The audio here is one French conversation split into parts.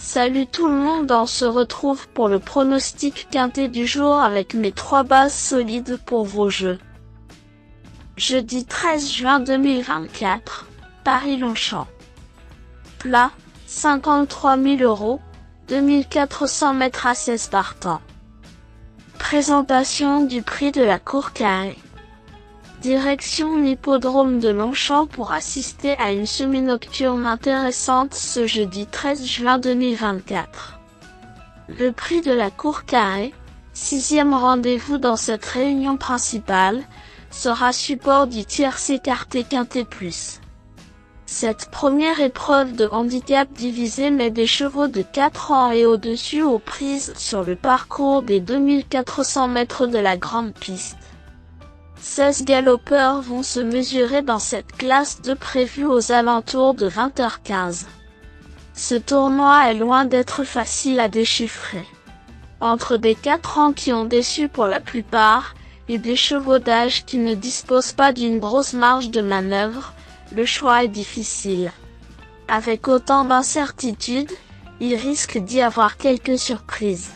Salut tout le monde, on se retrouve pour le pronostic quintet du jour avec mes 3 bases solides pour vos jeux. Jeudi 13 juin 2024, Paris-Longchamp. Plat, 53 000 €, 2400 mètres à 16 partants. Présentation du prix de la cour carrée. Direction l'hippodrome de Longchamp pour assister à une semi-nocturne intéressante ce jeudi 13 juin 2024. Le prix de la cour carrée, 6e rendez-vous dans cette réunion principale, sera support du tiercé écarté quintet plus. Cette première épreuve de handicap divisé met des chevaux de 4 ans et au-dessus aux prises sur le parcours des 2400 mètres de la grande piste. 16 galopeurs vont se mesurer dans cette classe de prévue aux alentours de 20h15. Ce tournoi est loin d'être facile à déchiffrer. Entre des 4 ans qui ont déçu pour la plupart, et des chevaux d'âge qui ne disposent pas d'une grosse marge de manœuvre, le choix est difficile. Avec autant d'incertitudes, il risque d'y avoir quelques surprises.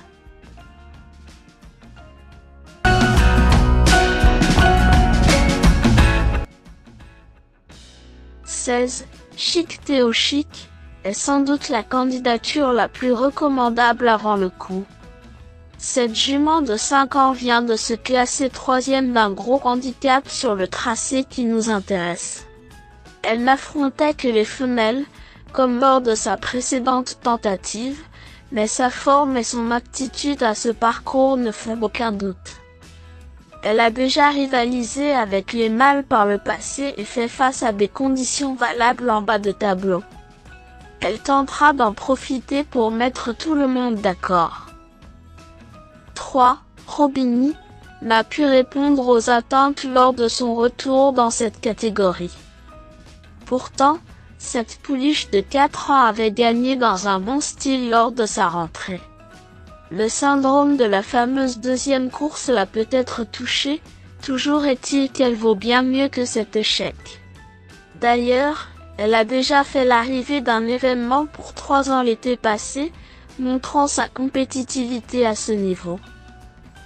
Chic Théo Chic est sans doute la candidature la plus recommandable avant le coup. Cette jument de 5 ans vient de se classer 3e d'un gros handicap sur le tracé qui nous intéresse. Elle n'affrontait que les femelles, comme lors de sa précédente tentative, mais sa forme et son aptitude à ce parcours ne font aucun doute. Elle a déjà rivalisé avec les mâles par le passé et fait face à des conditions valables en bas de tableau. Elle tentera d'en profiter pour mettre tout le monde d'accord. 3. Robini n'a pu répondre aux attentes lors de son retour dans cette catégorie. Pourtant, cette pouliche de 4 ans avait gagné dans un bon style lors de sa rentrée. Le syndrome de la fameuse deuxième course l'a peut-être touchée, toujours est-il qu'elle vaut bien mieux que cet échec. D'ailleurs, elle a déjà fait l'arrivée d'un événement pour 3 ans l'été passé, montrant sa compétitivité à ce niveau.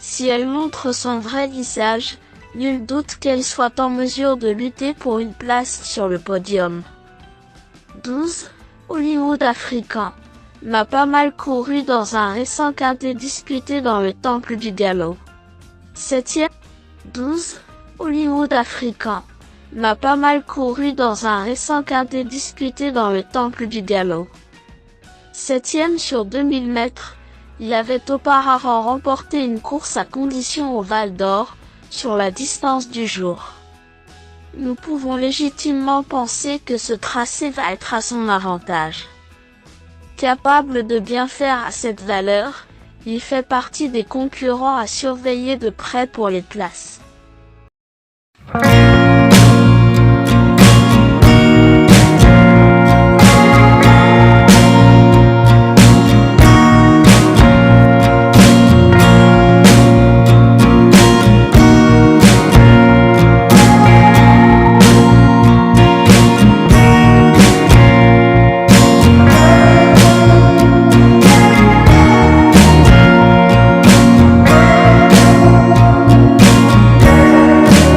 Si elle montre son vrai visage, nul doute qu'elle soit en mesure de lutter pour une place sur le podium. 12. Hollywood Africain n'a pas mal couru dans un récent quintet disputé dans le Temple du Galop. 7e. 12. Hollywood Africain n'a pas mal couru dans un récent quintet disputé dans le Temple du Galop. 7e sur 2000 mètres, il avait auparavant remporté une course à condition au Val d'Or, sur la distance du jour. Nous pouvons légitimement penser que ce tracé va être à son avantage. Capable de bien faire à cette valeur, il fait partie des concurrents à surveiller de près pour les places.